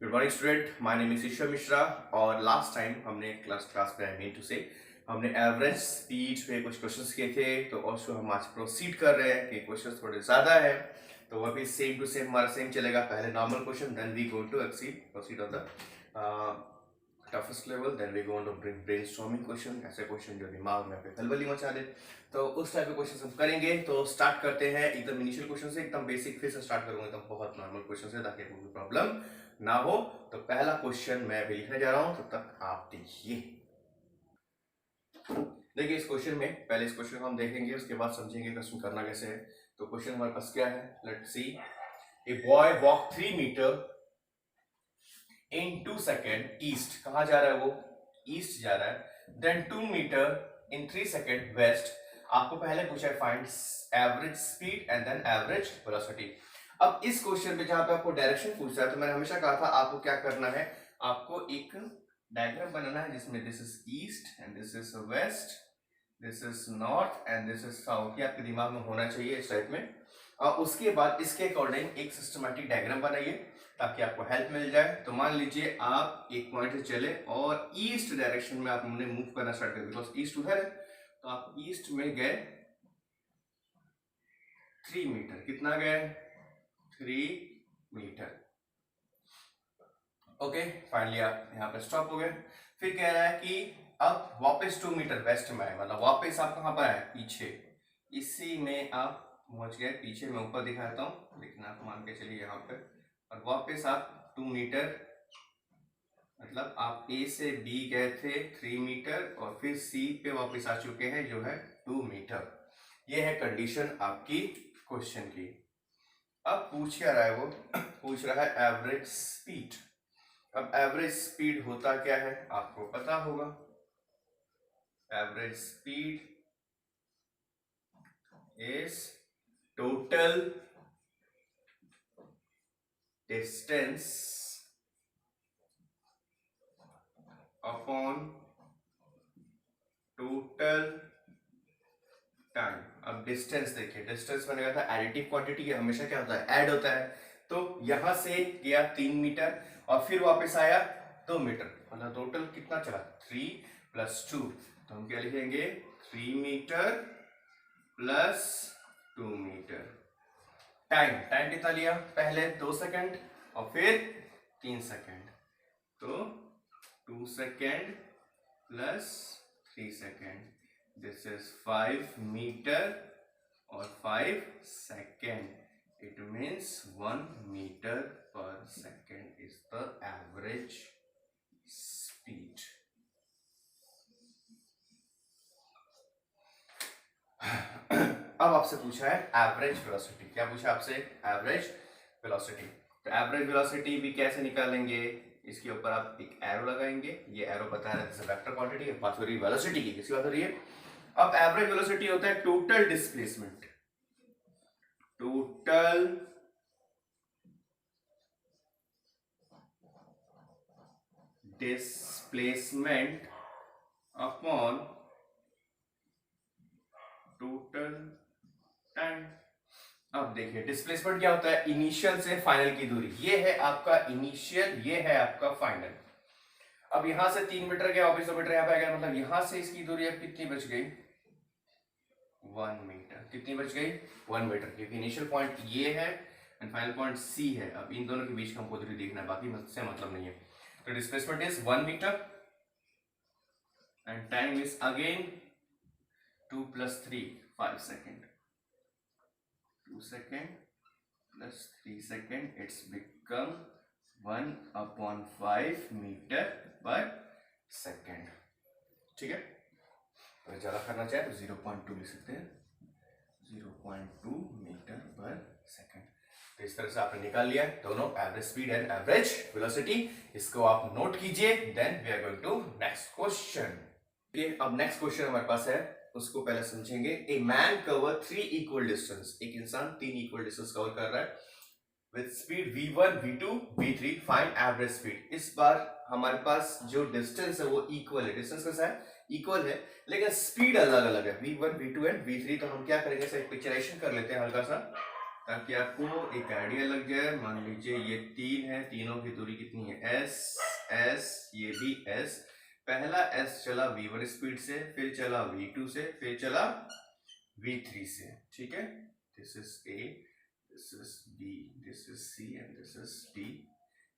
Good morning student, my name is Ishwar Mishra. और last time हमने class पे आई मीन टू से हमने एवरेज स्पीड पे कुछ क्वेश्चंस किए थे, तो ऑल्सो हम आज प्रोसीड कर रहे हैं कि क्वेश्चंस थोड़े ज्यादा है, तो वह भी सेम टू सेम हमारा सेम चलेगा। पहले normal question, then we going to proceed on the toughest level, then we going to brainstorming question, ऐसे क्वेश्चन जो दिमाग में पे खलबली मचा दे, तो उस टाइप के क्वेश्चन हम करेंगे। तो स्टार्ट करते हैं एकदम इनिशियल क्वेश्चन से, एकदम बेसिक, फिर से स्टार्ट करूंगा एकदम बहुत नॉर्मल क्वेश्चन से, ताकि कोई प्रॉब्लम ना हो। तो पहला क्वेश्चन मैं अभी लिखने जा रहा हूं, तब तक आप देखिए। देखिए इस क्वेश्चन में, पहले इस क्वेश्चन को हम देखेंगे, उसके बाद समझेंगे क्वेश्चन करना कैसे है। तो क्वेश्चन हमारे पास क्या है, let's see. A boy walk 3 metre in 2 second east. कहां जा रहा है वो? ईस्ट जा रहा है। Then 2 metre in 3 second west. आपको पहले पूछा है find average speed and then average velocity. अब इस क्वेश्चन पे जहां पे आपको डायरेक्शन पूछता है, तो मैंने हमेशा कहा था आपको क्या करना है, आपको एक डायग्राम बनाना है जिसमें this is east and this is west, this is north and this is south. ये आपके दिमाग में होना चाहिए इस टाइप में। और उसके बाद इसके अकॉर्डिंग एक सिस्टमैटिक डायग्राम बनाइए ताकि आपको हेल्प मिल जाए। तो मान लीजिए आप एक पॉइंट से चले और ईस्ट डायरेक्शन में आपने मूव करना स्टार्ट कर, बिकॉज ईस्ट उधर है, तो आप ईस्ट में गए 3 मीटर। कितना गए? 3 मीटर। ओके, फाइनली आप यहाँ पे स्टॉप हो गए। फिर कह रहा है कि अब वापस 2 मीटर वेस्ट में आए, मतलब वापस आप कहाँ पर आए? पीछे। इसी में आप पहुंच गए पीछे, मैं ऊपर दिखाता हूँ लेकिन आप मान के चलिए यहाँ पे। और वापस आप 2 मीटर, मतलब आप ए से बी गए थे 3 मीटर और फिर सी पे वापस आ चुके हैं जो है 2 मीटर। ये है कंडीशन आपकी क्वेश्चन की। अब पूछ क्या रहा है वो? पूछ रहा है एवरेज स्पीड। अब एवरेज स्पीड होता क्या है आपको पता होगा। Average speed is total distance upon total time. अब डिस्टेंस देखिए, डिस्टेंस मैंने कहा था एडिटिव क्वांटिटी, हमेशा क्या होता है? ऐड होता है। तो यहां से गया 3 मीटर और फिर वापस आया 2 मीटर, मतलब टोटल कितना चला? 3 + 2। तो हम क्या लिखेंगे? 3 metre plus 2 metre. Time, time कितना लिया? पहले 2 सेकंड और फिर 3 सेकंड, तो 2 second plus 3 second, this is 5 metre और 5 second. It means 1 meter per second is the average speed. अब आपसे पूछा है एवरेज वेलोसिटी। क्या पूछा आपसे? Average velocity. तो एवरेज वेलोसिटी भी कैसे निकालेंगे? इसके ऊपर आप एक एरो लगाएंगे, ये एरो बता रहा है वेक्टर क्वांटिटी, बात हो रही है वेलोसिटी की। किसकी बात हो रही है? अब एवरेज वेलोसिटी होता है total displacement, total displacement upon total time. अब देखिए डिस्प्लेसमेंट क्या होता है? इनिशियल से फाइनल की दूरी। ये है आपका इनिशियल, ये है आपका फाइनल। अब यहां से 3 मीटर गया, वापस 2 मीटर यहां पे आ गया, मतलब यहां से इसकी दूरी अब कितनी बच गई? 1 मीटर। कितनी बच गई? 1 मीटर, क्योंकि इनिशियल पॉइंट ये है एंड फाइनल पॉइंट सी है। अब इन दोनों के बीच का हमको दूरी देखना है, बाकी से मतलब नहीं है। तो displacement is 1 metre and time is again 2 + 3 5 second. 2 second plus 3 second, it's become 1/5 metre per second. ठीक है, अगर ज्यादा करना चाहे तो 0.2 लिख सकते हैं, 0.2 मीटर पर सेकेंड। तो इस तरह से आपने निकाल लिया दोनों average speed and average velocity. इसको आप नोट कीजिए। Then we are going to next question. अब नेक्स्ट क्वेश्चन हमारे पास है, उसको पहले समझेंगे। A man cover 3 equal distance. एक इंसान 3 इक्वल डिस्टेंस कवर कर रहा है with speed v1 v2 v3, find average speed. इस बार हमारे पास जो डिस्टेंस है वो इक्वल है। डिस्टेंस कैसा है? इक्वल है, लेकिन स्पीड अलग अलग है, v1 v2 एंड v3। तो हम क्या करेंगे सर, पिक्चराइजेशन कर लेते हैं हल्का सा। ताकि आपको एक आइडिया लग जाए। मान लीजिए ये 3 है, तीनों की दूरी कितनी है, एस एस, ये भी एस। पहला एस चला v1 स्पीड से, फिर चला v2 से, फिर चला v3 से, ठीक है। This is A, this is B, this is C and this is D.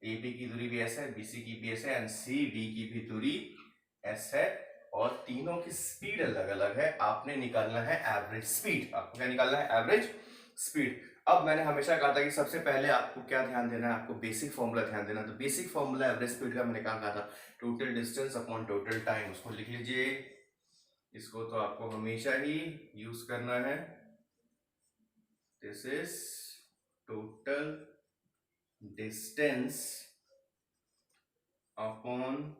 A B की दूरी भी एस है, बी सी की भी एस है एंड सी डी की भी दूरी एस है, और तीनों की स्पीड अलग अलग है। आपने निकालना है एवरेज स्पीड। आपको क्या निकालना है, एवरेज स्पीड। अब मैंने हमेशा कहा था कि सबसे पहले आपको क्या ध्यान देना है, आपको बेसिक फॉर्मूला ध्यान देना। तो बेसिक फॉर्मूला एवरेज स्पीड का मैंने कहा था, total distance upon total time. उसको लिख लीजिए, इसको तो आपको हमेशा ही यूज करना है। This is total distance upon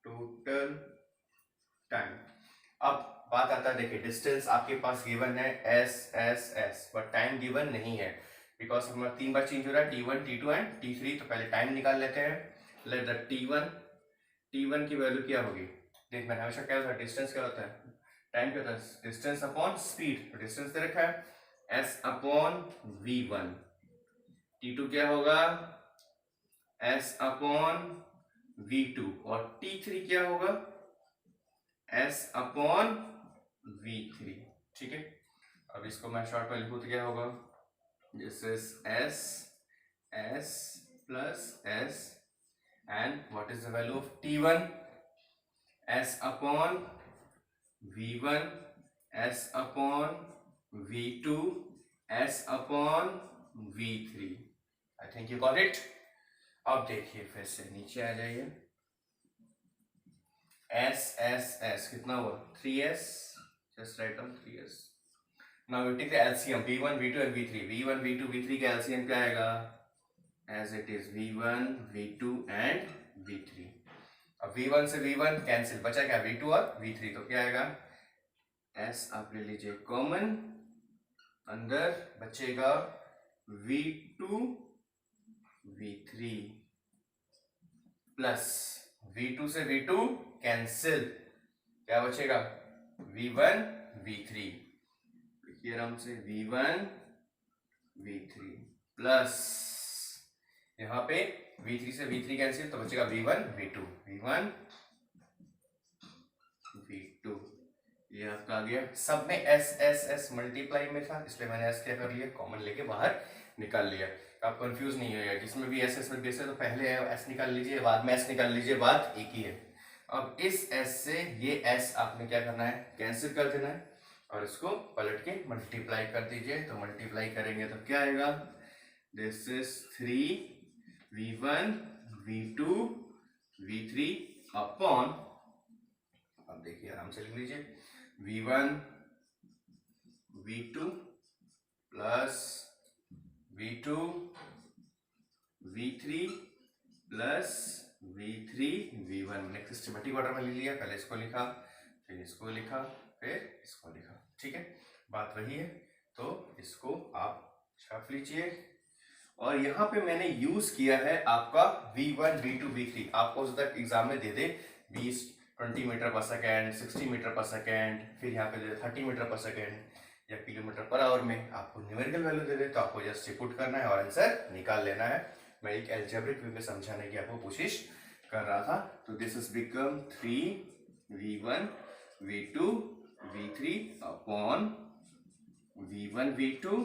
total time. अब बात आता है, देखिए डिस्टेंस आपके पास गिवन है S S S, but time given नहीं है, बिकॉज हमारा 3 बार चेंज हो रहा है, t1 t2 एंड t3। तो पहले टाइम निकाल लेते हैं। लेट द t1 की वैल्यू क्या होगी। देख, मैंने हमेशा क्या होता है, डिस्टेंस क्या होता है, टाइम क्या होता है, डिस्टेंस अपॉन स्पीड। तो डिस्टेंस दे रखा है s अपॉन v1। t2 क्या होगा, s अपॉन v2, और t3 क्या होगा, s अपॉन v3, ठीक है। अब इसको मैं शॉर्ट में लिखूं तो क्या होगा, this is s s plus s and what is the value of t1, s upon v1, s upon v2, s upon v3। I think you got it. अब देखिए फिर से नीचे आ जाइए, s s s कितना हुआ, 3s, just write down 3s। now we take the LCM v1 v2 and v3। v1 v2 v3 का LCM क्या आएगा, as it is v1 v2 and v3। अब v1 से v1 कैंसिल, बचा क्या, v2 और v3। तो क्या आएगा, s आप ले लीजिए कॉमन, अंदर बचेगा v2 v3 प्लस v2 से v2 कैंसिल, क्या बचेगा, v1 v3। लिखिए आराम से, v1 v3 प्लस यहां पे v3 से v3 कैंसिल, तो बचेगा v1 v2, v1 v2। ये आपका आ गया। सब में s s s मल्टीप्लाई में था, इसलिए मैंने s क्या कर लिया, कॉमन लेके बाहर निकाल लिया। आप कंफ्यूज नहीं होगा, जिसमें भी s s में बेस है तो पहले s निकाल लीजिए, बाद में s निकाल लीजिए, बात एक ही है। अब इस s से ये s आपने क्या करना है, कैंसिल कर देना है, और इसको पलट के मल्टीप्लाई कर दीजिए। तो मल्टीप्लाई करेंगे तो क्या आएगा, this is 3v1 v2 v3 upon, अब देखिए आराम से लिख लीजिए, v1 v2 plus v2 v3 plus v3 v1। मैंने सिस्टमेटिक ऑर्डर में ले लिया, पहले इसको लिखा, फिर इसको लिखा, फिर इसको लिखा, ठीक है, बात वही है। तो इसको आप छाप लीजिए, और यहाँ पे मैंने यूज किया है आपका v1 v2 v3। आपको तक एग्जाम में दे दे 20 metre per second, 60 metre per second, फिर यहाँ पे दे 30 मीटर पर सेकेंड या किलोमीटर पर आवर में आपको न्यूमेरिकल वैल्यू दे दे, तो आपको जस्ट पुट करना है और आंसर निकाल लेना है। मैं एक एल्जेब्रिक वे में समझाने की आपको कोशिश कर रहा था। तो this is become 3v1 v2 v3 upon v1 v2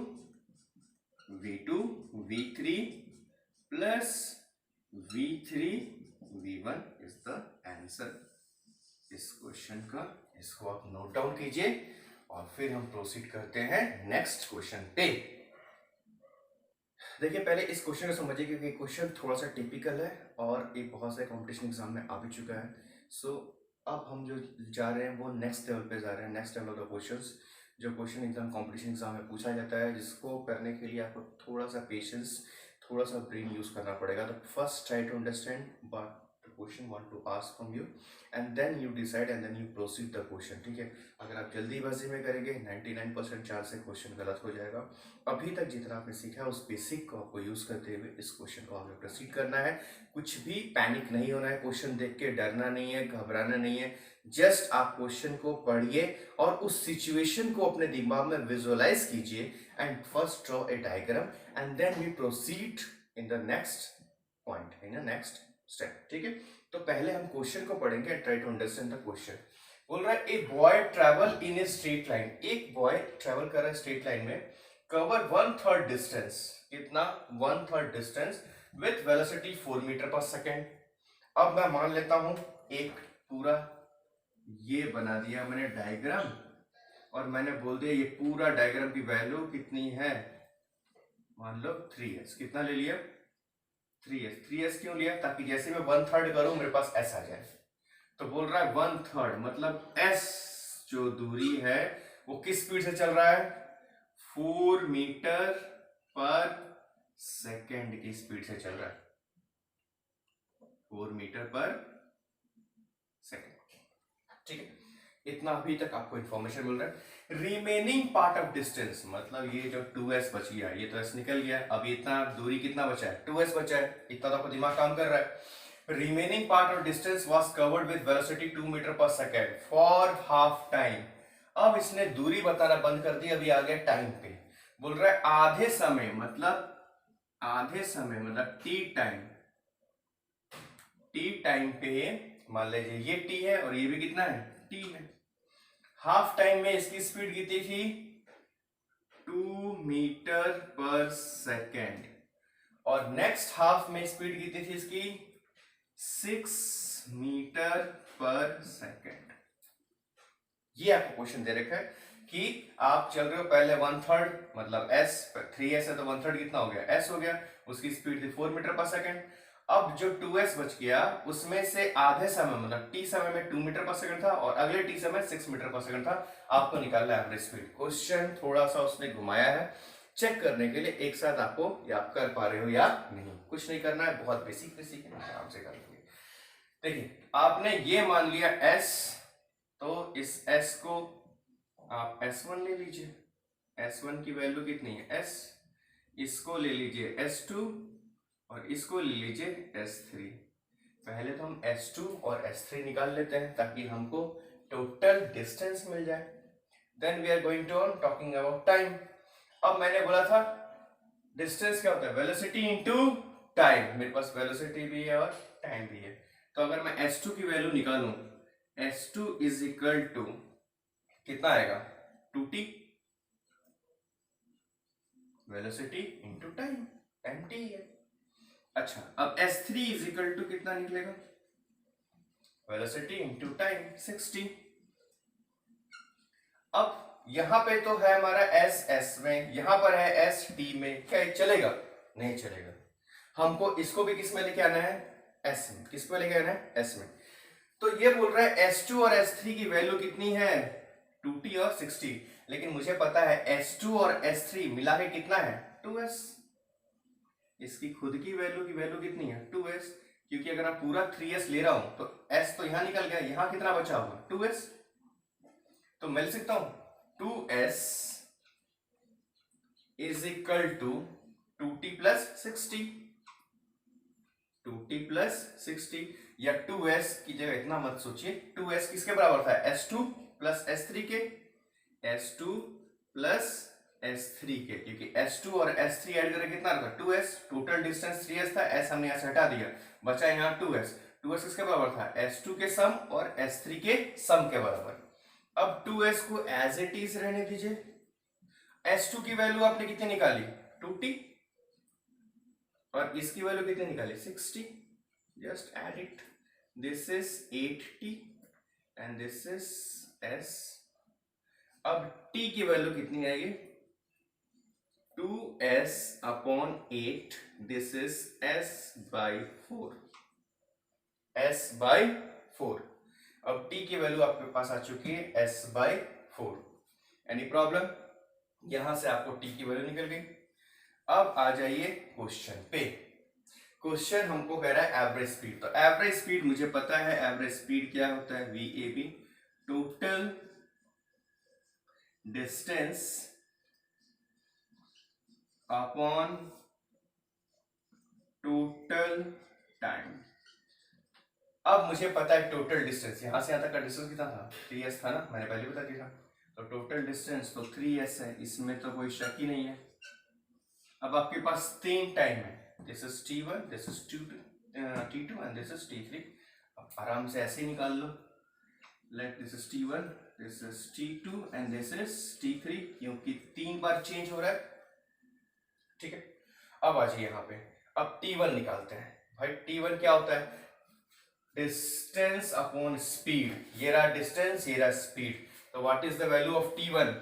v2 v3 plus v3 v1 is the answer इस क्वेश्चन का। इसको आप नोट डाउन कीजिए और फिर हम प्रोसीड करते हैं नेक्स्ट क्वेश्चन पे। देखिए पहले इस क्वेश्चन को समझिए, क्योंकि क्वेश्चन थोड़ा सा टिपिकल है और ये बहुत सारे कंपटीशन एग्जाम में आ भी चुका है। सो अब हम जो जा रहे हैं वो नेक्स्ट लेवल पे जा रहे हैं, नेक्स्ट लेवल ऑफ क्वेश्चंस जो क्वेश्चन एग्जाम कंपटीशन एग्जाम में पूछा जाता है, जिसको करने के लिए आपको थोड़ा सा पेशेंस, थोड़ा सा ब्रेन यूज करना पड़ेगा। तो first try to understand but question want to ask from you and then you decide and then you proceed the question, ठीक है। अगर आप जल्दीबाजी में करेंगे 99% चांस से क्वेश्चन गलत हो जाएगा। अभी तक जितना आपने सीखा है उस बेसिक को आपको यूज करते हुए इस क्वेश्चन को आगे प्रोसीड करना है। कुछ भी पैनिक नहीं होना है, क्वेश्चन देख के डरना नहीं है, घबराना नहीं है। जस्ट आप क्वेश्चन को पढ़िए और उस सिचुएशन को अपने दिमाग में विजुअलाइज कीजिए and first draw a diagram and then we proceed in the next point, in the next step, ठीक है। तो पहले हम क्वेश्चन को पढ़ेंगे and try to understand the question. बोल रहा है a boy travel in a straight line, एक बॉय ट्रैवल कर रहा है स्ट्रेट लाइन में, कवर 1/3 डिस्टेंस, कितना 1/3 distance with velocity 4 metre per second. अब मैं मान लेता हूं एक पूरा ये बना दिया मैंने डायग्राम और मैंने बोल दिया ये पूरा डायग्राम की वैल्यू कितनी है, मान लो 3s। कितना ले लिया 3s। 3s क्यों लिया, ताकि जैसे मैं 1/3 करूं मेरे पास s आ जाए। तो बोल रहा है 1/3 मतलब s जो दूरी है वो किस स्पीड से चल रहा है, 4 मीटर पर सेकेंड की स्पीड से चल रहा है, 4 मीटर पर सेकेंड, ठीक है। इतना अभी तक आपको इंफॉर्मेशन मिल रहा है। रिमेनिंग पार्ट ऑफ डिस्टेंस मतलब ये जो 2s बच गया, ये तो s निकल गया, अभी इतना दूरी कितना बचा है, 2s बचा है। इतना तो आपको दिमाग काम कर रहा है। Remaining part of distance was covered with velocity 2 metre per second for half time. अब इसने दूरी बताना बंद कर दी, अभी आ गया टाइम पे। बोल रहा है आधे समय मतलब टी टाइम पे, मान लीजिए ये टी है और ये भी कितना है टी है। हाफ टाइम में इसकी स्पीड कितनी थी 2 मीटर पर सेकेंड और नेक्स्ट हाफ में स्पीड कितनी थी इसकी 6 मीटर पर सेकेंड। ये आपको क्वेश्चन दे रखा है कि आप चल रहे हो पहले 1/3 मतलब s 3s है तो 1/3 कितना हो गया s हो गया, उसकी स्पीड थी 4 मीटर पर सेकेंड। अब जो 2s बच गया उसमें से आधे समय मतलब t समय में 2 मीटर पर सेकंड था और अगले t समय 6 मीटर पर सेकंड था। आपको निकालना है एवरेज स्पीड। क्वेश्चन थोड़ा सा उसने घुमाया है चेक करने के लिए, एक साथ आपको या आप कर पा रहे हो या नहीं। कुछ नहीं करना है, बहुत बेसिक है, आराम से कर लेंगे। देखिए आपने ये मान लिया s, तो इस s को आप s1 ले लीजिए, s1 की वैल्यू कितनी है s, इसको ले लीजिए s2 और इसको ले लीजिए S3। पहले तो हम S2 और S3 निकाल लेते हैं ताकि हमको टोटल डिस्टेंस मिल जाए। Then we are going to on talking about time. अब मैंने बोला था डिस्टेंस क्या होता है वेलोसिटी इनटू टाइम, मेरे पास वेलोसिटी भी है और टाइम भी है। तो अगर मैं S2 की वैल्यू निकालूं, S2 इज इक्वल टू कितना आएगा 2t, velocity into time, time t है। अच्छा अब S3 इज इक्वल टू कितना निकलेगा वेलोसिटी इनटू टाइम 60। अब यहां पे तो है हमारा S में, यहां पर है S T में, क्या चलेगा नहीं चलेगा। हमको इसको भी किस में लेके आना है S में, किस में लेके आना है S में। तो ये बोल रहा है S2 और S3 की वैल्यू कितनी है 2t और 60, लेकिन मुझे पता है S2 और S3 मिला के कितना है 2s। इसकी खुद की वैल्यू कितनी है 2s, क्योंकि अगर मैं पूरा 3s ले रहा हूं तो s तो यहां निकल गया, यहां कितना बचा होगा 2s। तो मैं लिख सकता हूं 2s is equal to 2t plus 60, 2t plus 60 या 2s की जगह इतना मत सोचिए, 2s किसके बराबर था s2 प्लस s3 के, s2 प्लस S3 के, क्योंकि S2 और S3 ऐड करके कितना था 2s। टोटल डिस्टेंस 3s था, s हमने यहां से हटा दिया, बचा यहां 2s। 2s किसके बराबर था S2 के सम और S3 के सम के बराबर। अब 2s को एज इट इज रहने दीजिए। S2 की वैल्यू आपने कितनी निकाली 2t और इसकी वैल्यू कितनी निकाली 60। Just add it, this is 8t and this is s। अब t की वैल्यू कितनी आएगी 2s upon 8, this is s by 4, s by 4। अब t की वैल्यू आपके पास आ चुकी है s by 4। एनी प्रॉब्लम, यहां से आपको t की वैल्यू निकल गई। अब आ जाइए क्वेश्चन पे। क्वेश्चन हमको कह रहा है एवरेज स्पीड। तो एवरेज स्पीड मुझे पता है, एवरेज स्पीड क्या होता है, VAB, total distance upon total time. अब मुझे पता है टोटल डिस्टेंस, यहां से यहां तक का डिस्टेंस कितना था, 3s था ना, मैंने पहले बता दिया था। तो टोटल डिस्टेंस तो 3s है, इसमें तो कोई शक ही नहीं है। अब आपके पास 3 टाइम है, this is T1, this is T2 and this is T3। अब आराम से ऐसे ही निकाल लो, let this is T1, this is T2 and this is T3, क्योंकि 3 बार चेंज हो रहा है। ठीक है, अब आ जाइए यहाँ पे, अब T1 निकालते हैं। भाई T1 क्या होता है, डिस्टेंस अपॉन स्पीड। ये रहा डिस्टेंस, ये रहा स्पीड। तो what is the value of T1,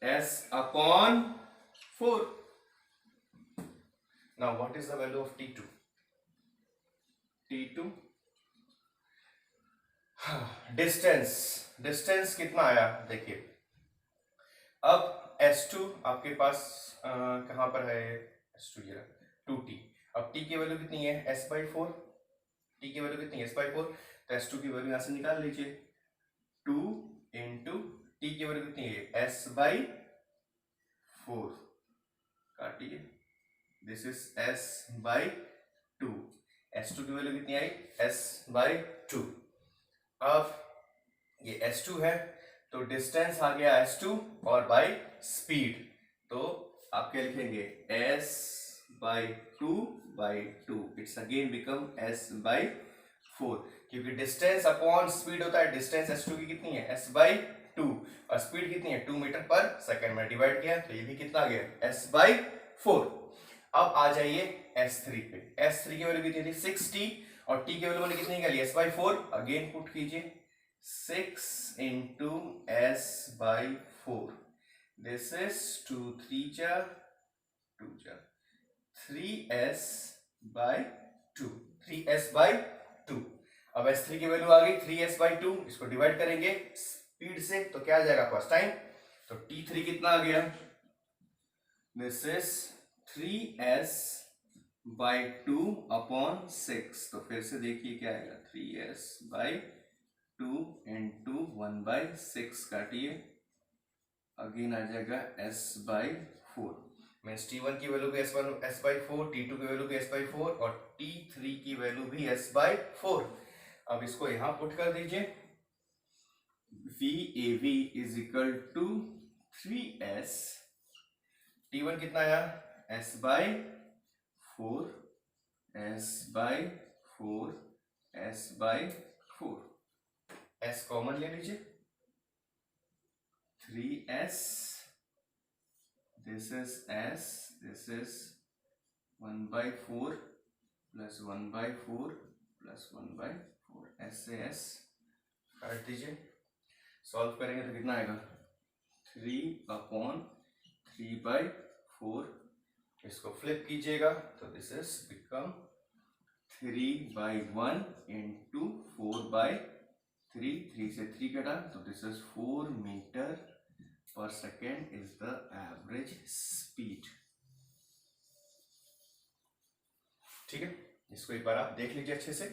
S upon 4. Now what is the value of T2? T2 distance कितना आया देखिए। अब S2 आपके पास कहां पर है, S2 ये 2T। अब T की वैल्यू कितनी है, S/4। T की वैल्यू कितनी है, S/4। तो S2 की वैल्यू यहां से निकाल लीजिए, 2 इंटू T की वैल्यू कितनी है, S/4 काटिए, this is S/2। S2 की वैल्यू कितनी आई, S/2। अब ये S2 है, तो डिस्टेंस आ गया S2 और बाय स्पीड, तो आप क्या लिखेंगे, S/2/2। It's again become S/4, क्योंकि डिस्टेंस अपॉन स्पीड होता है। डिस्टेंस S2 की कितनी है, S/2, और स्पीड कितनी है, 2 मीटर पर सेकेंड में डिवाइड किया, तो ये भी कितना आ गया, S/4। अब आ जाइए S3 पे। S3 की वैल्यू कितनी थी, 6T, और T की वैल्यू मैंने कितनी निकाली, S/4। अगेन पुट कीजिए, 6 into S/4, this is 2 3 jar 2 jar 3S/2, 3S/2। अब S3 की वैल्यू आ गई 3S/2, इसको डिवाइड करेंगे स्पीड से, तो क्या आ जाएगा फर्स्ट टाइम, तो T3 कितना आ गया, दिस इज 3S/2 अपॉन 6। तो फिर से देखिए क्या आएगा, 3S/2 इंटू 1/6 काटिए, अगेन आ जाएगा S/4। मीन्स T1 की वैल्यू भी S/4, T2 की वैल्यू भी S/4 और T3 की वैल्यू भी S/4। अब इसको यहां पुट कर दीजिए, VAV is equal to 3S, T1 कितना आया, S/4, S/4, S/4, S common ले लीजिए, 3S, this is S, this is 1/4 plus 1/4 plus 1/4, S से S काट दीजिए, सॉल्व करेंगे तो कितना आएगा, 3/3/4। इसको फ्लिप कीजिएगा तो दिस इज बिकम 3/1 इंटू 4/3, 3 से 3 कटा, तो this is 4 metre per second is the average speed. ठीक है, इसको एक बार आप देख लीजिए अच्छे से,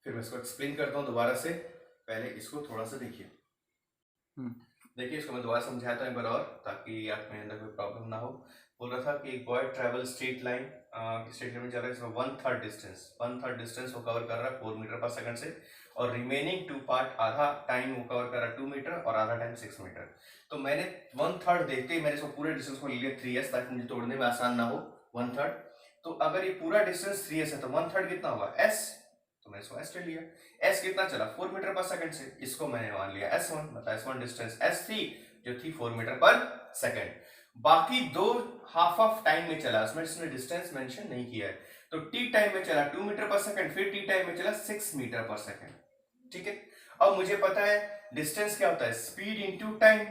फिर मैं इसको एक्सप्लेन करता हूं दोबारा से। पहले इसको थोड़ा सा देखिए, देखिए इसको मैं दोबारा समझाता हूं एक बार और, ताकि आप में अंदर कोई प्रॉब्लम ना हो। बोल रहा था कि एक बॉय ट्रेवल स्ट्रेट लाइन में जा रहा है, इसमें 1/3 डिस्टेंस वो कवर कर रहा है 4 मीटर पर सेकंड से, और रिमेनिंग 2 पार्ट, आधा टाइम वो कवर कर रहा है 2 मीटर और आधा टाइम 6 मीटर। तो मैंने 1/3 देखते ही मैंने इसको पूरे डिस्टेंस को ले लिया 3S, ताकि मुझे तोड़ने में आसान ना हो 1/3। तो अगर ये पूरा डिस्टेंस 3S है तो 1/3 कितना होगा, S, तो मैंने इसको S ले लिया। S कितना चला, 4 मीटर पर सेकंड से, इसको मैंने मान लिया S1, मतलब S1 डिस्टेंस, S3 जो थी 4 मीटर पर सेकंड। बाकी दो हाफ ऑफ टाइम में चला, उसमें इसने डिस्टेंस मेंशन नहीं किया है, तो T टाइम में चला 2 मीटर पर सेकंड, फिर T टाइम में चला 6 मीटर पर सेकंड। ठीक है, अब मुझे पता है डिस्टेंस क्या होता है, स्पीड इंटू टाइम।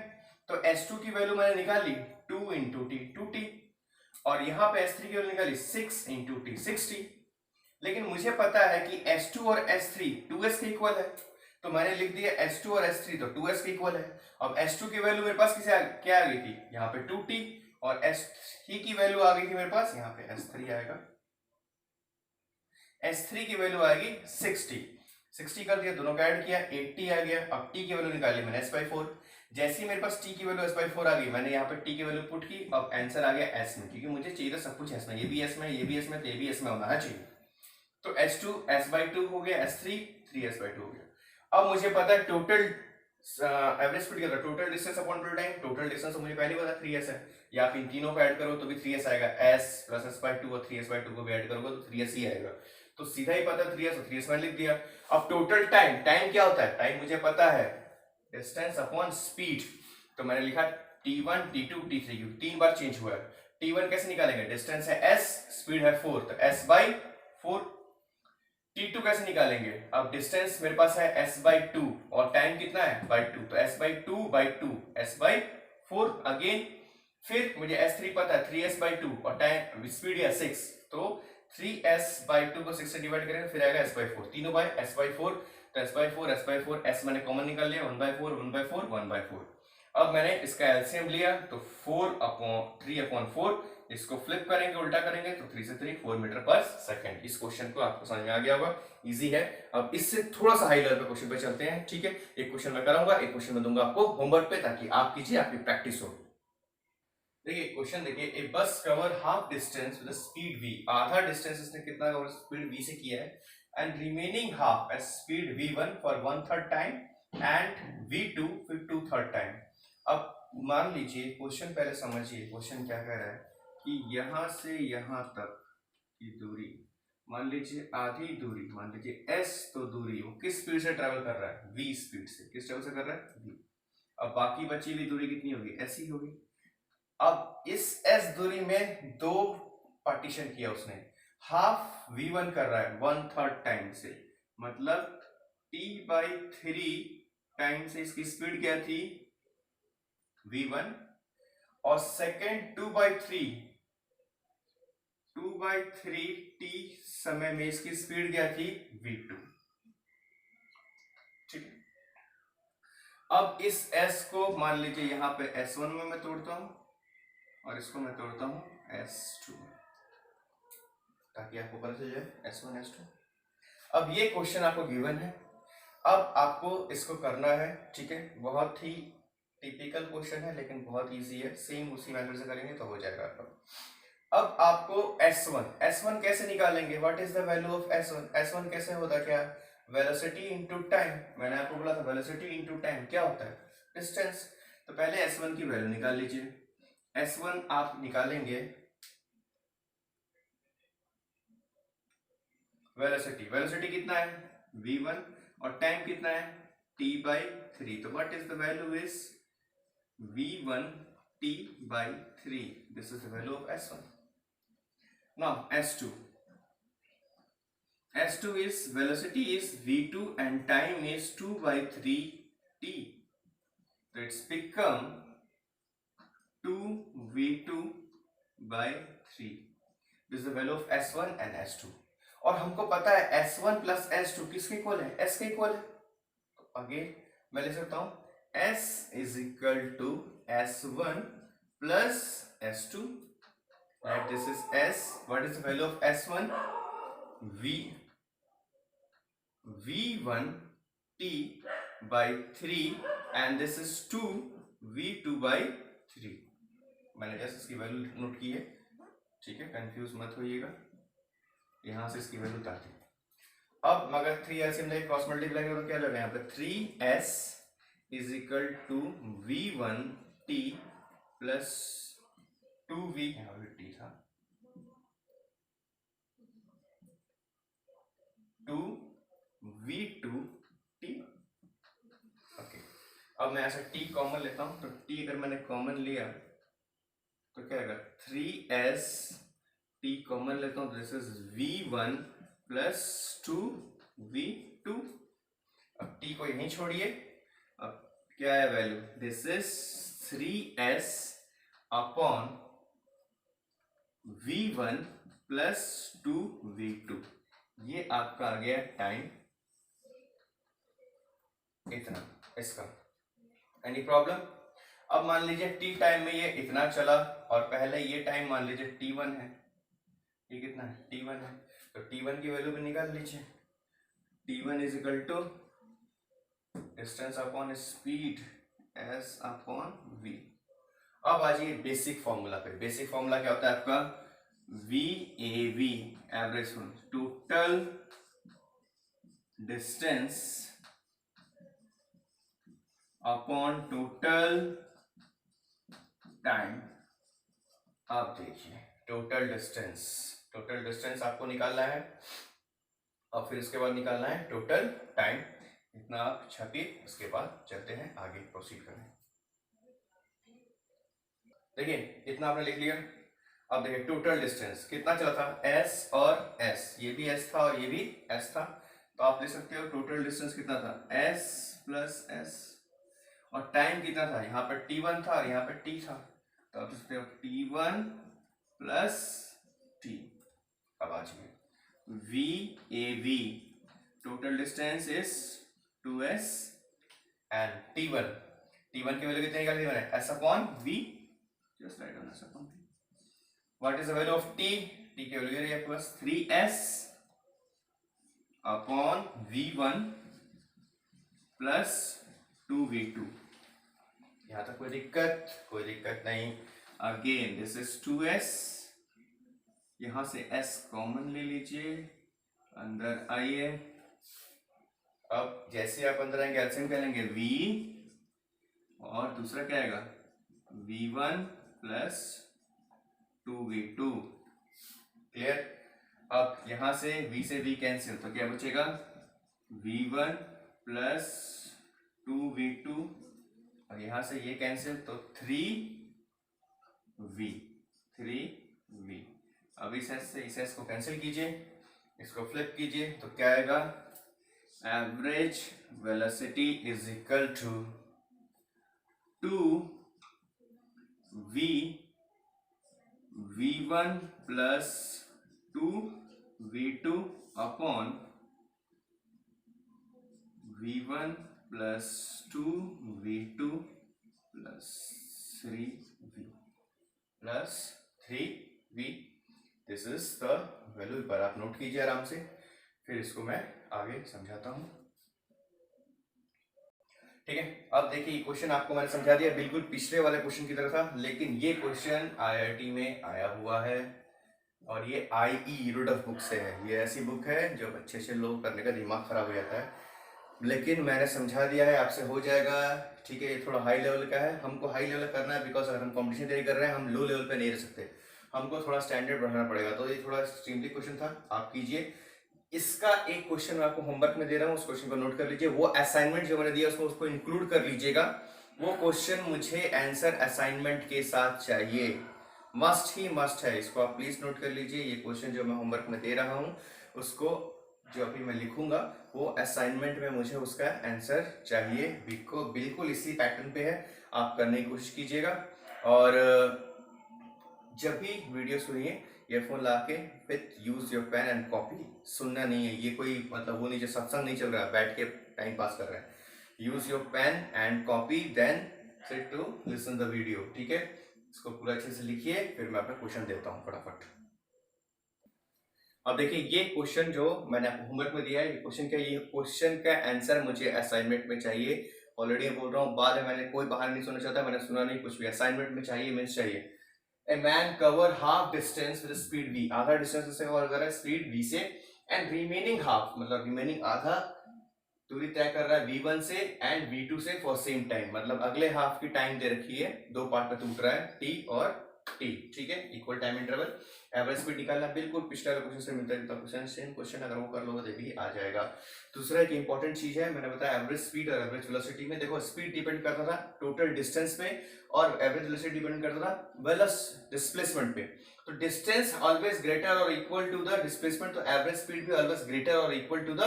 तो S2 की वैल्यू मैंने निकाली 2 इंटू T, 2T, और यहां पे S3 की वैल्यू निकाली 6 इंटू T, 6T। लेकिन मुझे पता है कि S2 और S3 2S के इक्वल है, तो मैंने लिख दिया S2 और S3 तो 2S के इक्वल है। अब S2 की वैल्यू मेरे पास क्या आ गई थी, यहाँ पे 2T, और S3 की वैल्यू आ गई थी मेरे पास, यहाँ पे S3 आएगा, S3 की वैल्यू आएगी 60 कर दिया, दोनों का ऐड किया 80 आ गया। अब t की वैल्यू निकाली मैंने S/4, जैसे ही मेरे पास t की वैल्यू S/4 आ गई, मैंने यहाँ पे t की वैल्यू पुट की, अब आंसर आ गया s में, क्योंकि मुझे चाहिए था सब कुछ s में, ये भी s में, ये भी s में, तो ये भी s में होना चाहिए। तो S2 S/2 हो गया, S3 3s/2 हो गया। अब मुझे पता है टोटल एवरेज स्पीड क्या था, total distance upon total time. Total distance तो मुझे पहले पता 3s है, या आप इन तीनों को ऐड करो तो भी 3s आएगा, s प्लस s/2 और 3s/2 को भी ऐड करोगे तो 3s ही आएगा, तो सीधा ही पता 3s और 3s मैंने लिख दिया। अब टोटल टाइम, टाइम क्या होता है, टाइम मुझे पता है डिस्टेंस अपॉन स्पीड, तो मैंने लिखा t1 t2 t3, क्योंकि 3 बार चेंज हुआ है। t1 कैसे निकालेंगे, डिस्टेंस है s, स्पीड है 4, तो s/4। t2 कैसे निकालेंगे, अब डिस्टेंस मेरे पास है s/2 और टाइम कितना है /2, तो s/2/2 s/4 अगेन। फिर मुझे s3 पता है 3s/2 और टाइम स्पीड है 6, तो 3s/2 को 6 से डिवाइड करेंगे, फिर आएगा s/4, तीनों बाय s/4, तो s/4 s मैंने कॉमन निकाल लिया, 1/4 1/4 1/4। अब मैंने इसका एलसीएम लिया, तो 3/4, इसको फ्लिप करेंगे, उल्टा करेंगे, तो 3 से 3 4 मीटर पर सेकंड। इस क्वेश्चन को आपको समझ में आ गया होगा, इजी है। अब इससे थोड़ा सा हाई लेवल पे क्वेश्चन पे चलते हैं, ठीक है। एक क्वेश्चन मैं कराऊंगा, एक क्वेश्चन मैं दूंगा आपको होमवर्क पे, ताकि आप कीजिए, आपकी प्रैक्टिस हो। देखिए क्वेश्चन देखिए, a bus cover half distance with speed v, आधा डिस्टेंस इसने कितना कवर स्पीड v से किया है, and remaining half at speed v1 for 1/3 time and v2 फिर 2/3 टाइम। अब मान लीजिए क्वेश्चन पहले समझिए, क्वेश्चन क्या कह रहा है कि यहां से यहां तक की दूरी, मान लीजिए आधी दूरी, मान लीजिए s तो दूरी, वो किस स्पीड से ट्रेवल कर रहा है, v स्पीड से, किस ट्रेवल से कर रहा है v। अब बाकी बची हुई दूरी कितनी होगी, s ही होगी। अब इस s दूरी में दो पार्टीशन किया उसने, हाफ v1 कर रहा है 1/3 टाइम से, मतलब t/3 टाइम से इसकी स्पीड क्या थी v1, और सेकेंड 2/3 t समय में इसकी स्पीड क्या थी v2, ठीक है। अब इस s को मान लीजिए यहां पे s1 में मैं तोड़ता हूं, और इसको मैं तोड़ता हूं s2, ताकि आपको पता चल जाए s1 s2। अब ये क्वेश्चन आपको गिवन है, अब आपको इसको करना है, ठीक है। बहुत ही टिपिकल क्वेश्चन है, लेकिन बहुत इजी है, सेम उसी मेथड से करेंगे तो हो जाएगा आपका। अब आपको S1 कैसे निकालेंगे, what is the value of S1 कैसे होता है, क्या वेलोसिटी इनटू टाइम, मैंने आपको बोला था वेलोसिटी इनटू टाइम क्या होता है, डिस्टेंस। तो पहले S1 की वैल्यू निकाल लीजिए, S1 आप निकालेंगे वेलोसिटी कितना है v1, और टाइम कितना है t/3, तो what is the value is v1 t/3, this is the value of S1। Now S2 is velocity is v2 and time is 2/3 t, so it's become 2v2/3, this is the value of S1 and S2। और हमको पता है S1 plus S2 किसके equal है, S के equal है, तो again मैं लिख सकता हूं S is equal to S1 plus S2, right, this is S, what is the value of S1, v1 t/3 and this is 2v2/3, मैंने जस्ट इसकी वैल्यू नोट की है, ठीक है, कंफ्यूज मत होइएगा, यहां से इसकी वैल्यू उतारते हैं। अब मगर 3 एलसीएम लेके क्रॉस मल्टीप्लाई करो, क्या लगे यहाँ पे 3s is equal to v1 t plus 2v, यहाँ पे t था 2v2 t, ओके। अब मैं ऐसा t कॉमन लेता हूं, तो t अगर मैंने कॉमन लिया तो क्या आएगा 3s, t कॉमन लेता हूं, this is v1 plus 2v2। अब t को यहीं छोड़िए, अब क्या है value, this is 3s upon v1 plus 2v2, ये आपका आ गया टाइम इतना इसका। Any problem. अब मान लीजिए टी टाइम में ये इतना चला और पहले ये टाइम मान लीजिए t1 है, ये कितना है t1 है, तो t1 की वैल्यू भी निकाल लीजिए। t1 is equal to distance upon speed s upon v। अब आ जाइए बेसिक फॉर्मूला पे। बेसिक फॉर्मूला क्या होता है आपका, VAV average total distance upon total time. अब देखिए टोटल डिस्टेंस आपको निकालना है और फिर उसके बाद निकालना है टोटल टाइम। इतना आप छपिए, उसके बाद चलते हैं आगे प्रोसीड करें। देखिए इतना आपने लिख लिया। अब देखिए टोटल डिस्टेंस कितना चला था, s और s, ये भी s था और ये भी s था, तो आप लिख सकते हो टोटल डिस्टेंस कितना था, s प्लस s। और टाइम कितना था, यहाँ पर t1 था और यहाँ पर t था, तो आप लिख सकते हो t1 प्लस t। अब आ जाइए VAV total distance is 2s and t1 की वैल्यू कितनी निकाली मैंने, s upon v, just write down s upon v। What is the value of t? t की वैल्यू है plus 3s upon v1 plus 2v2। यहां तक कोई दिक्कत नहीं। अगेन दिस इज 2s, यहां से s कॉमन ले लीजिए, अंदर आइए। अब जैसे आप अंदर आएंगे एलसीएम क्या लेंगे, v और दूसरा क्या आएगा v1 प्लस 2v2। क्लियर। अब यहां से v से v कैंसिल, तो क्या बचेगा v1 प्लस 2v2 और यहां से ये कैंसिल, तो 3v। अब इस s से इस s को कैंसिल कीजिए, इसको फ्लिप कीजिए, तो क्या आएगा, average velocity is equal to 2v1 plus 2v2 upon v1 plus 2v2 plus 3v। This is the value. पर आप नोट कीजिए आराम से, फिर इसको मैं आगे समझाता हूं। ठीक है। अब देखिए क्वेश्चन आपको मैंने समझा दिया, बिल्कुल पिछले वाले क्वेश्चन की तरह था, लेकिन ये क्वेश्चन IIT में आया हुआ है और ये IE रूडफ बुक से है। ये ऐसी बुक है जो अच्छे से लोग करने का दिमाग खराब हो जाता है, लेकिन मैंने समझा दिया है, आपसे हो जाएगा। ठीक है, ये थोड़ा हाई लेवल का है, हमको हाई लेवल करना है, बिकॉज अगर हम कॉम्पिटिशन तैयारी कर रहे हैं, हम लो लेवल पे नहीं रह सकते, हमको थोड़ा स्टैंडर्ड बढ़ाना पड़ेगा। तो ये थोड़ा स्ट्रीमली क्वेश्चन था, आप कीजिए। इसका एक क्वेश्चन मैं आपको होमवर्क में दे रहा हूँ, उस क्वेश्चन को नोट कर लीजिए। वो असाइनमेंट जो मैंने दिया उसमें उसको इंक्लूड कर लीजिएगा। वो क्वेश्चन मुझे आंसर असाइनमेंट के साथ चाहिए, मस्ट ही मस्ट है। इसको आप प्लीज नोट कर लीजिए। ये क्वेश्चन जो मैं होमवर्क में दे रहा हूँ, उसको जो अभी मैं लिखूंगा, वो असाइनमेंट में मुझे उसका आंसर चाहिए। बिल्कुल इसी पैटर्न पे है, आप करने की कोशिश कीजिएगा। और जब भी वीडियो सुनिए, ईयरफोन ला के with use your pen and copy. सुनना नहीं है, ये कोई मतलब वो नहीं जो सत्संग नहीं चल रहा है, बैठ के टाइम पास कर रहे हैं। Use your pen and copy, then sit to listen the video. ठीक है, इसको पूरा अच्छे से लिखिए, फिर मैं आपको क्वेश्चन देता हूँ फटाफट। अब देखिए ये क्वेश्चन जो मैंने आपको होमवर्क में दिया है, ये क्वेश्चन क्या है, ये क्वेश्चन का आंसर मुझे असाइनमेंट में चाहिए। ऑलरेडी बोल रहा हूँ, बाद में मैंने कोई बाहर नहीं सुनना चाहता, मैंने सुना नहीं कुछ भी, असाइनमेंट में चाहिए, मीन्स चाहिए। A man cover half distance with speed v, आधा डिस्टेंस से कवर कर रहा है स्पीड v से, एंड रिमेनिंग हाफ मतलब रिमेनिंग आधा दूरी तय कर रहा है v1 से एंड v2 से फॉर सेम टाइम। मतलब अगले हाफ की टाइम दे रखी है, दो पार्ट में टूट रहा है, t और t। ठीक है, equal time interval. Average speed निकालना, बिल्कुल पिछले क्वेश्चन से मिलता जुलता क्वेश्चन, सेम क्वेश्चन, अगर वो कर लोगे तो भी आ जाएगा। दूसरा एक इंपॉर्टेंट चीज है, मैंने बताया एवरेज स्पीड और एवरेज वेलोसिटी में, देखो स्पीड डिपेंड करता था टोटल डिस्टेंस पे और एवरेज वेलोसिटी डिपेंड करता था वेलोसिटी डिस्प्लेसमेंट पे। तो डिस्टेंस ऑलवेज ग्रेटर और इक्वल टू द डिस्प्लेसमेंट, तो एवरेज स्पीड भी ऑलवेज ग्रेटर और equal to the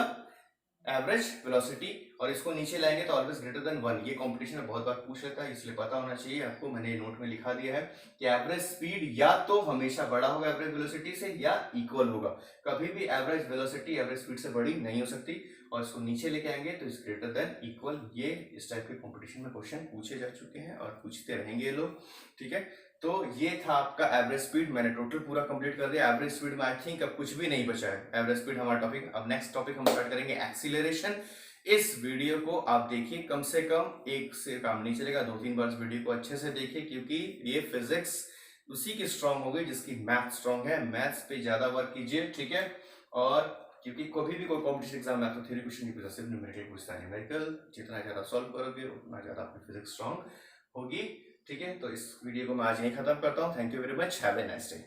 average velocity, और इसको नीचे लाएंगे तो ऑलवेज ग्रेटर देन 1। ये कंपटीशन में बहुत बार पूछ लेता है, इसलिए पता होना चाहिए आपको। मैंने नोट में लिखा दिया है कि एवरेज स्पीड या तो हमेशा बड़ा होगा एवरेज वेलोसिटी से या इक्वल होगा, कभी भी एवरेज वेलोसिटी एवरेज स्पीड से बड़ी नहीं हो सकती। और इसको नीचे लेके आएंगे तो इज ग्रेटर देन इक्वल। ये इस टाइप के कंपटीशन में क्वेश्चन पूछे जा चुके हैं और पूछते रहेंगे ये लोग, ठीक है। तो ये था आपका एवरेज स्पीड, मैंने टोटल पूरा कंप्लीट कर दिया। एवरेज स्पीड में आई थिंक अब कुछ भी नहीं बचा है, एवरेज स्पीड हमारा टॉपिक। अब नेक्स्ट टॉपिक हम स्टार्ट करेंगे एक्सीलरेशन। इस वीडियो को आप देखिए, कम से कम एक से काम नहीं चलेगा, 2-3 बार इस वीडियो को अच्छे से देखिए, क्योंकि ये फिजिक्स उसी की स्ट्रांग होगी जिसकी मैथ स्ट्रांग है। मैथ्स पे ज्यादा वर्क कीजिए, ठीक है। और क्योंकि कभी भी कोई कॉम्पिटिशन एग्जाम में आपको थ्योरी क्वेश्चन नहीं पूछा, सिर्फ न्यूमेरिकल पूछता है। न्यूमेरिकल जितना ज्यादा सॉल्व करोगे उतना ज्यादा आपकी फिजिक्स स्ट्रांग होगी, ठीक है। तो इस वीडियो को मैं आज यहीं खत्म करता हूँ। Thank you very much, have a nice day.